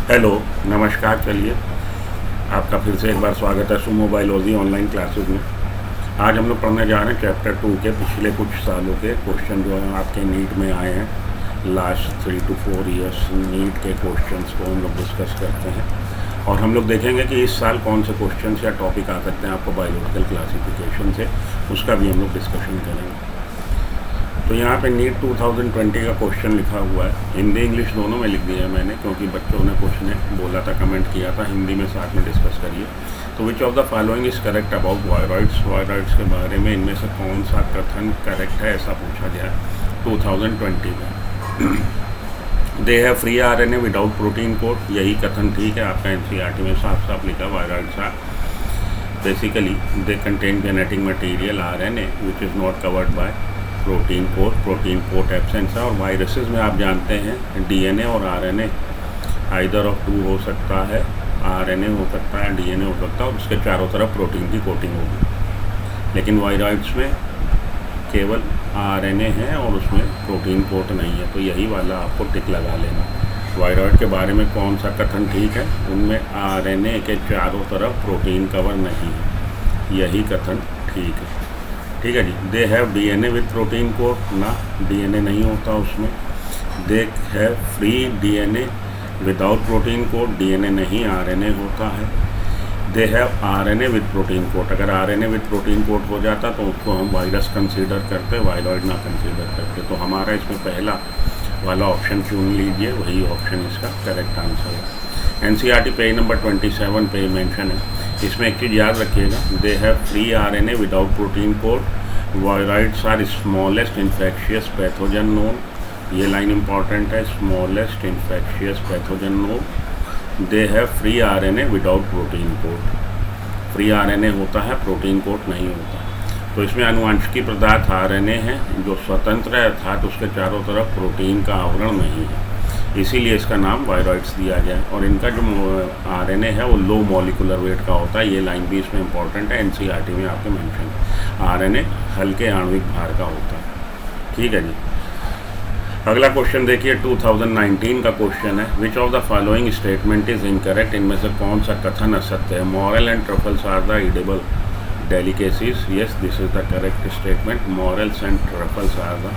Hello, नमस्कार। चलिए, आपका फिर से एक बार स्वागत है सुमो बायोलॉजी ऑनलाइन क्लासेस में। आज हम लोग पढ़ने जा रहे हैं चैप्टर 2 के पिछले कुछ सालों के क्वेश्चन जो हैं आपके नीट में आए हैं। लास्ट 3 to 4 ईयर्स नीट के क्वेश्चंस को हम लोग डिस्कस करते हैं और हम लोग देखेंगे कि इस साल कौन से क्वेश्चन या टॉपिक आ सकते हैं आपको बायोलॉजिकल क्लासिफिकेशन से, उसका भी हम लोग डिस्कशन करेंगे। तो यहाँ पे नीट 2020 का क्वेश्चन लिखा हुआ है, हिंदी इंग्लिश दोनों में लिख दिया है मैंने, क्योंकि बच्चों ने कुछ ने बोला था, कमेंट किया था हिंदी में, साथ में डिस्कस करिए। तो विच of the following is correct about viroids, viroids के बारे में इनमें से कौन सा कथन करेक्ट है, ऐसा पूछा गया 2020 में। दे have free RNA without protein code, यही कथन ठीक है, आपका NCERT में साफ साफ लिखा। Viroids are basically they contain genetic material RNA which is not covered by protein coat absence है। और वायरसेस में आप जानते हैं DNA और RNA आइदर ऑफ 2 हो सकता है, RNA हो सकता है, DNA हो सकता है, और उसके चारों तरफ प्रोटीन की कोटिंग होगी। लेकिन वायरॉइड्स में केवल RNA है और उसमें प्रोटीन कोट नहीं है, तो यही वाला आपको टिक लगा लेना। वायरॉइड के बारे में कौन सा कथन ठीक है, उनमें RNA के चारों तरफ प्रोटीन कवर नहीं है, यही कथन ठीक है। ठीक है जी। They have DNA with protein code, ना DNA नहीं होता उसमें। They have free DNA without protein code, DNA नहीं, RNA होता है। They have RNA with protein code, अगर RNA विथ प्रोटीन कोड हो जाता तो उसको हम वायरस कंसीडर करते, वायरॉइड ना कंसीडर करते। तो हमारा इसमें पहला वाला ऑप्शन चुन लीजिए, वही ऑप्शन इसका करेक्ट आंसर है। NCERT पेज नंबर 27 पे मेंशन है। इसमें एक चीज़ याद रखिएगा, they have free RNA without protein code, viroids are smallest infectious pathogen known, ये लाइन इंपॉर्टेंट है, smallest infectious pathogen known. They have free RNA without protein code, free RNA होता है, प्रोटीन कोड नहीं होता। तो इसमें आनुवंशिकी पदार्थ RNA है जो स्वतंत्र है, अर्थात उसके चारों तरफ प्रोटीन का आवरण नहीं है, इसीलिए इसका नाम वायरॉइड्स दिया गया है। और इनका जो RNA है वो लो मॉलिकुलर वेट का होता है, ये लाइन भी इसमें इंपॉर्टेंट है, NCERT में आपके मेंशन है। RNA हल्के आणविक भार का होता है। ठीक है जी। अगला क्वेश्चन देखिए, 2019 का क्वेश्चन है, which of the following statement is incorrect, इनमें से कौन सा कथन असत्य है। Morel and truffles are the edible delicacies, yes this is the correct statement. Morels and truffles are the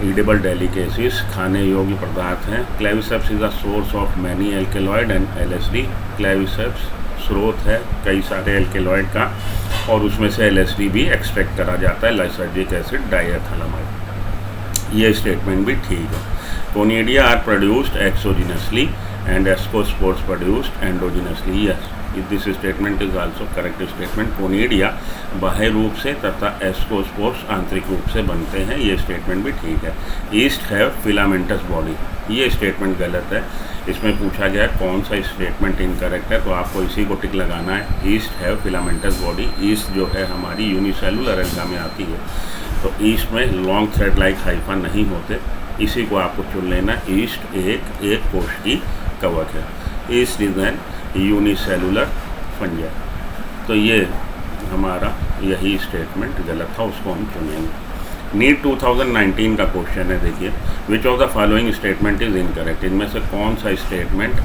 edible delicacies, खाने योग्य पदार्थ हैं। Claviceps is the source of many alkaloid and LSD, Claviceps स्रोत है कई सारे एल्केलॉइड का, और उसमें से LSD भी एक्सट्रैक्ट करा जाता है, लाइसर्जिक एसिड डाइएथैलेमाइड, ये स्टेटमेंट भी ठीक है। Conidia are produced exogenously and ascospores produced endogenously, yes this statement is also correct statement. Conidia बाह्य रूप से तथा एस्कोस्पोर्स आंतरिक रूप से बनते हैं, ये स्टेटमेंट भी ठीक है। ईस्ट हैव फिलामेंटस बॉडी, ये स्टेटमेंट गलत है। इसमें पूछा गया कौन सा स्टेटमेंट इनकरेक्ट है, तो आपको इसी को टिक लगाना है। East have filamentous body, east जो है हमारी यूनिसेलुलर एल्गा में आती है, तो ईस्ट में लॉन्ग थ्रेड लाइक हाइफा नहीं होते, इसी को आपको चुन लेना। ईस्ट एक कोश की कवक है, east is an unicellular fungi, तो ये हमारा यही स्टेटमेंट गलत था, उसको हम चुनेंगे। नीट 2019 का क्वेश्चन है, देखिए, विच of the following statement is incorrect, इनमें से कौन सा स्टेटमेंट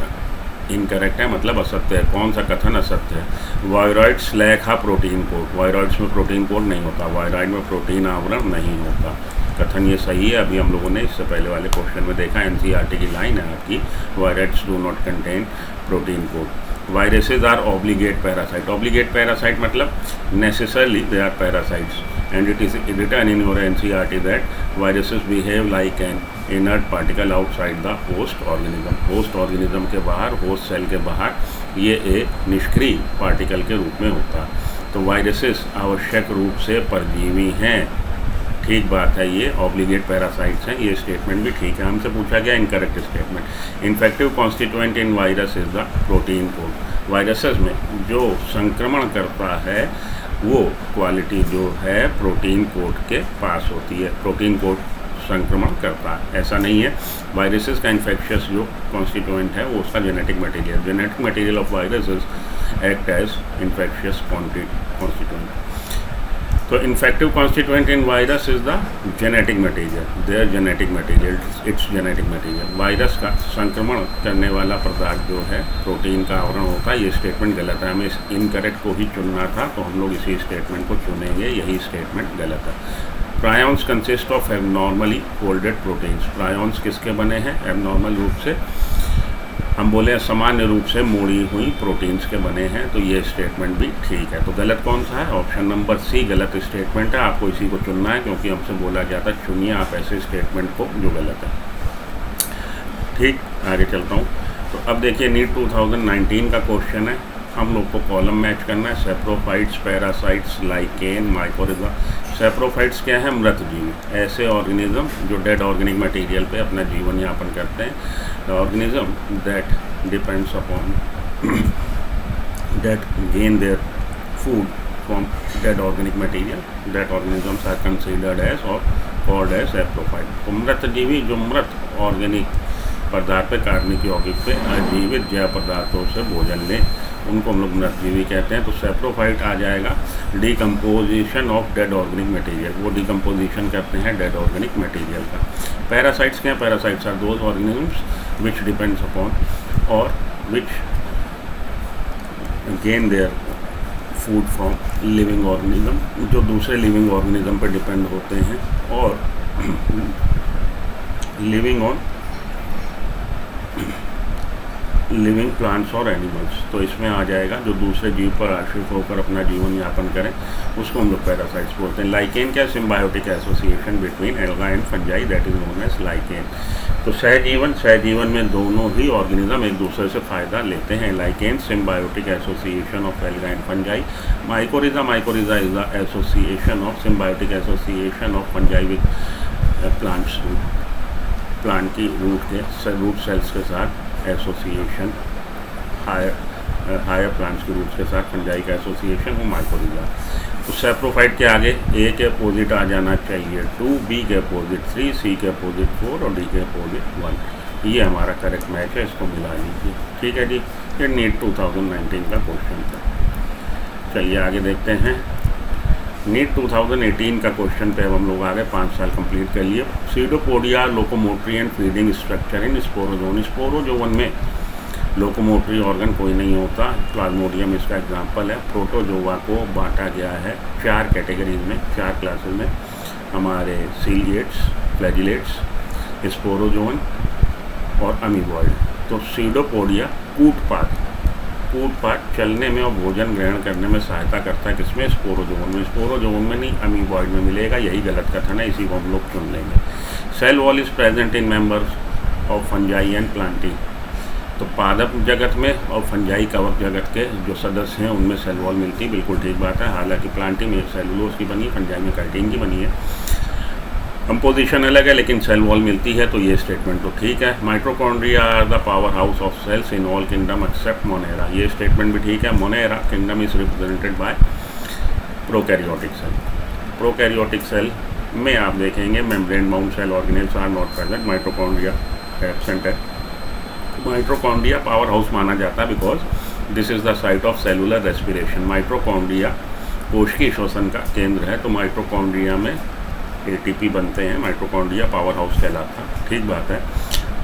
इनकरेक्ट है, मतलब असत्य है, कौन सा कथन असत्य है। वायरॉइड्स लैक हा प्रोटीन कोड, वायरॉइड्स में प्रोटीन कोड नहीं होता, वायरॉइड में प्रोटीन आवरण नहीं होता, कथन ये सही है। अभी हम लोगों ने इससे पहले वाले क्वेश्चन में देखा, NCERT की लाइन है आपकी, viroids do not contain protein code. Viruses are obligate parasite, obligate parasite मतलब necessarily they are parasites, and it is written in your NCERT that viruses behave like an inert particle outside the host organism, host organism के बाहर, host cell के बाहर ये एक निष्क्रिय particle के रूप में होता है। तो वायरसेस आवश्यक रूप से परजीवी हैं, ठीक बात है, ये ऑब्लिगेट पैरासाइट्स हैं, ये स्टेटमेंट भी ठीक है। हमसे पूछा गया incorrect statement, infective constituent in virus is the protein code, viruses में जो संक्रमण करता है वो क्वालिटी जो है प्रोटीन कोड के पास होती है, प्रोटीन कोड संक्रमण करता है, ऐसा नहीं है। वायरसेस का इन्फेक्शियस जो कॉन्स्टिट्यूएंट है वो उसका genetic material of viruses act as infectious constituent. तो infective constituent in virus is the genetic material, their genetic material, its genetic material. Virus का संक्रमण करने वाला पदार्थ जो है प्रोटीन का आवरण होता है। ये स्टेटमेंट गलत है, हमें इस इनकरेक्ट को ही चुनना था, तो हम लोग इसी स्टेटमेंट को चुनेंगे, यही स्टेटमेंट गलत है। Prions consist of abnormally folded proteins. Prions किसके बने हैं? एबनॉर्मल रूप से, हम बोले सामान्य रूप से मोड़ी हुई प्रोटीन्स के बने हैं, तो ये स्टेटमेंट भी ठीक है। तो गलत कौन सा है? ऑप्शन नंबर सी गलत स्टेटमेंट है। आपको इसी को चुनना है, क्योंकि हमसे बोला गया था चुनिए आप ऐसे स्टेटमेंट को जो गलत है। ठीक, आगे चलता हूँ। तो अब देखिए नीट 2019 का क्वेश्चन है, हम लोग को कॉलम मैच करना है। Saprophytes, parasites, lichen, mycorrhiza. Saprophytes क्या है? मृत जीवी, ऐसे ऑर्गेनिज्म जो डेड ऑर्गेनिक मटेरियल पे अपना जीवन यापन करते हैं। Organism that depends upon that gain their food from dead organic material, that organisms are considered as or called as saprophyte। तो मृत जीवी जो मृत ऑर्गेनिक पदार्थ पे कार्बनिक यौगिक पे अजीवित जैव पदार्थों से भोजन लें, उनको हम लोग मृत जीवी कहते हैं। तो सेप्रोफाइट आ जाएगा decomposition of dead organic material, वो डिकम्पोजिशन करते हैं डेड ऑर्गेनिक मटेरियल का। पैरासाइट्स क्या हैं? Parasites are those organisms which depends upon or which gain their food from living organism, जो दूसरे लिविंग ऑर्गेनिज्म पर डिपेंड होते हैं और लिविंग ऑन लिविंग प्लांट्स और एनिमल्स। तो इसमें आ जाएगा जो दूसरे जीव पर आश्रित होकर अपना जीवन यापन करें, उसको हम लोग पैरासाइट्स बोलते हैं। लाइकेन क्या? Symbiotic association between alga and fungi, that is known as lichen. तो सहजीवन में दोनों ही ऑर्गेनिज्म एक दूसरे से फ़ायदा लेते हैं। Lichen symbiotic association of alga and fungi. Mycorrhiza is the association of symbiotic association of fungi with plants, plant की रूट सेल्स के साथ एसोसिएशन, हायर प्लांट्स के रूट्स के साथ फंजाई का एसोसिएशन हो माइकोरिजा। तो सेप्रोफाइट के आगे ए के अपोजिट आ जाना चाहिए 2, बी के अपोजिट 3, सी के अपोजिट 4 और डी के अपोजिट 1। ये हमारा करेक्ट मैच है, इसको मिला लीजिए। ठीक है जी, ये नीट 2019 का क्वेश्चन था। चलिए आगे देखते हैं। नीट 2018 का क्वेश्चन पे अब हम लोग आगे 5 साल कंप्लीट कर लिए। Pseudopodia locomotory and feeding structure in sporozoan. Sporozoan में लोकोमोटरी ऑर्गन कोई नहीं होता, प्लाज्मोडियम इसका एग्जाम्पल है। प्रोटोजोआ को बांटा गया है 4 कैटेगरीज में, 4 क्लासेस में, हमारे सीलिएट्स, फ्लैजिलेट्स, स्पोरोजोन और अमीबॉइड। तो सीडोपोडिया कूटपात चलने में और भोजन ग्रहण करने में सहायता करता है, किसमें? स्पोरोजोन में। स्पोरोजोन में नहीं, अमीबॉइड में मिलेगा, यही गलत कथन है, इसी को हम लोग चुन लेंगे। Cell wall is present in members of fungi and plantae. तो पादप जगत में और फंजाई कवक जगत के जो सदस्य हैं उनमें सेल वॉल मिलती है, बिल्कुल ठीक बात है। हालांकि प्लांटी में सेलुलोज की बनी है, फंजाई में काइटिन की बनी है। कंपोजिशन अलग है लेकिन सेल वॉल मिलती है, तो ये स्टेटमेंट तो ठीक है। Mitochondria are the power house of cells in all kingdom except monera, ये स्टेटमेंट भी ठीक है। Monera kingdom is represented by prokaryotic cell. Prokaryotic cell में आप देखेंगे membrane bound cell organelles are not present, mitochondria absent है। Mitochondria power house माना जाता है because this is the site of cellular respiration. Mitochondria कोशिकीय श्वसन का केंद्र है, तो माइटोकॉन्ड्रिया में एटीपी बनते हैं, माइटोकॉन्ड्रिया पावर हाउस कहलाता है। ठीक बात है,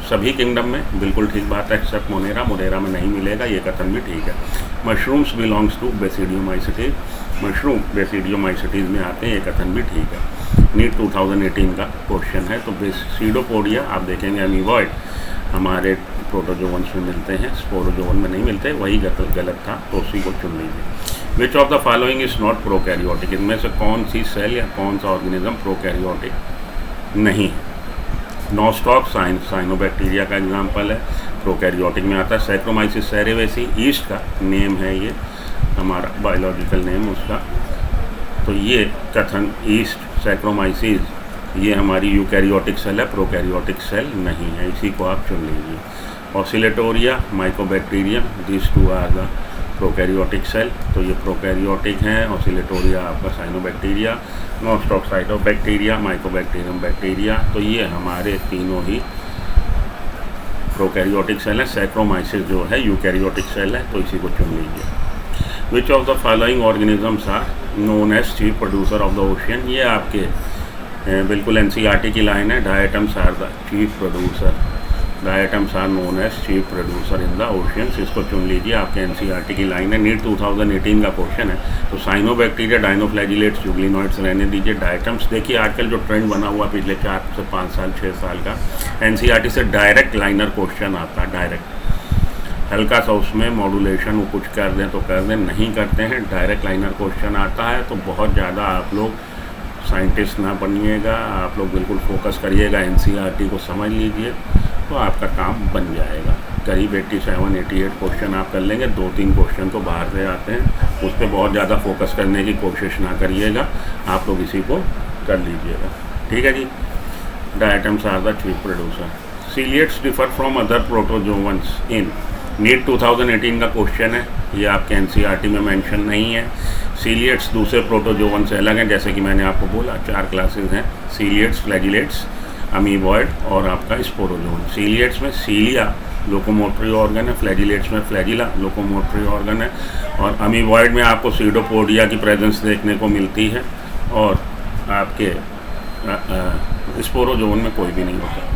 सभी किंगडम में बिल्कुल ठीक बात है, एक्सेप्ट मोनेरा। मोनेरा में नहीं मिलेगा, ये कथन भी ठीक है। Mushrooms belongs to basidiomycetes, mushroom basidiomycetes में आते हैं, ये कथन भी ठीक है। नीट 2018 का क्वेश्चन है। तो सीडोपोडिया आप देखेंगे अमीबॉइड हमारे प्रोटोजोन्स में मिलते हैं, स्पोरोजोन में नहीं मिलते, वही गलत था, तो उसी को चुन लीजिए। Which of the following is not prokaryotic, इनमें से कौन सी सेल या कौन सा ऑर्गेनिज्म प्रोकैरियोटिक नहीं है? नॉस्टॉक साइनोबैक्टीरिया का एग्जाम्पल है, प्रोकैरियोटिक में आता है। सैक्रोमाइसिस सेरेवेसी ईस्ट का नेम है, ये हमारा बायोलॉजिकल नेम उसका। तो ये कथन ईस्ट सैक्रोमाइसिस ये हमारी यूकैरियोटिक सेल है, प्रोकैरियोटिक सेल नहीं है, इसी को आप चुन लीजिए। Oscillatoria, mycobacterium, this two are the prokaryotic cell, तो ये प्रोकैरियोटिक हैं। ऑसिलेटोरिया आपका cyanobacteria, nostoc cytobacteria, mycobacterium bacteria, तो ये हमारे तीनों ही प्रोकैरियोटिक सेल है। सैक्रोमाइसिस जो है यूकैरियोटिक सेल है, तो इसी को चुन लीजिए। Which of the following organisms are known as chief producer of the ocean. ये आपके बिल्कुल एनसीईआरटी की लाइन है। Diatoms are the chief producer, diatoms are known as chief producer in the oceans. इसको चुन लीजिए, आपके एनसीईआरटी की लाइन है। नीट 2018 का क्वेश्चन है। तो साइनोबैक्टीरिया, डाइनोफ्लैजिलेट्स, जुगलिनॉइड्स रहने दीजिए। डायटम्स देखिए आजकल जो ट्रेंड बना हुआ पिछले 4 से 5 साल 6 साल का, एनसीईआरटी से डायरेक्ट लाइनर क्वेश्चन आता है। डायरेक्ट हल्का सा उसमें मॉड्यूलेशन वो कुछ कर दें तो कर दें, नहीं करते हैं, डायरेक्ट लाइनर क्वेश्चन आता है। तो बहुत ज़्यादा आप लोग साइंटिस्ट ना बनिएगा, आप लोग बिल्कुल फोकस करिएगा, एनसीईआरटी को समझ लीजिए, तो आपका काम बन जाएगा। करीब 87-88 क्वेश्चन आप कर लेंगे। 2-3 क्वेश्चन तो बाहर से आते हैं, उस पर बहुत ज़्यादा फोकस करने की कोशिश ना करिएगा, आप लोग इसी को कर लीजिएगा। ठीक है जी। Diatoms are the chief producer. Ciliates differ from other protozoans in. NEET 2018 का क्वेश्चन है, ये आपके एनसीईआरटी में मेंशन नहीं है। सीलिएट्स दूसरे प्रोटोजोवन से अलग हैं, जैसे कि मैंने आपको बोला 4 क्लासेस हैं, सीलिएट्स, फ्लैजिलेट्स, अमीबॉयड और आपका स्पोरोजोन। सीलिएट्स में सीलिया लोकोमोटरी ऑर्गन है, फ्लैजिलेट्स में फ्लैजिला लोकोमोटरी ऑर्गन है, और अमीबॉयड में आपको सीडोपोडिया की प्रेजेंस देखने को मिलती है, और आपके स्पोरोजोन में कोई भी नहीं होता।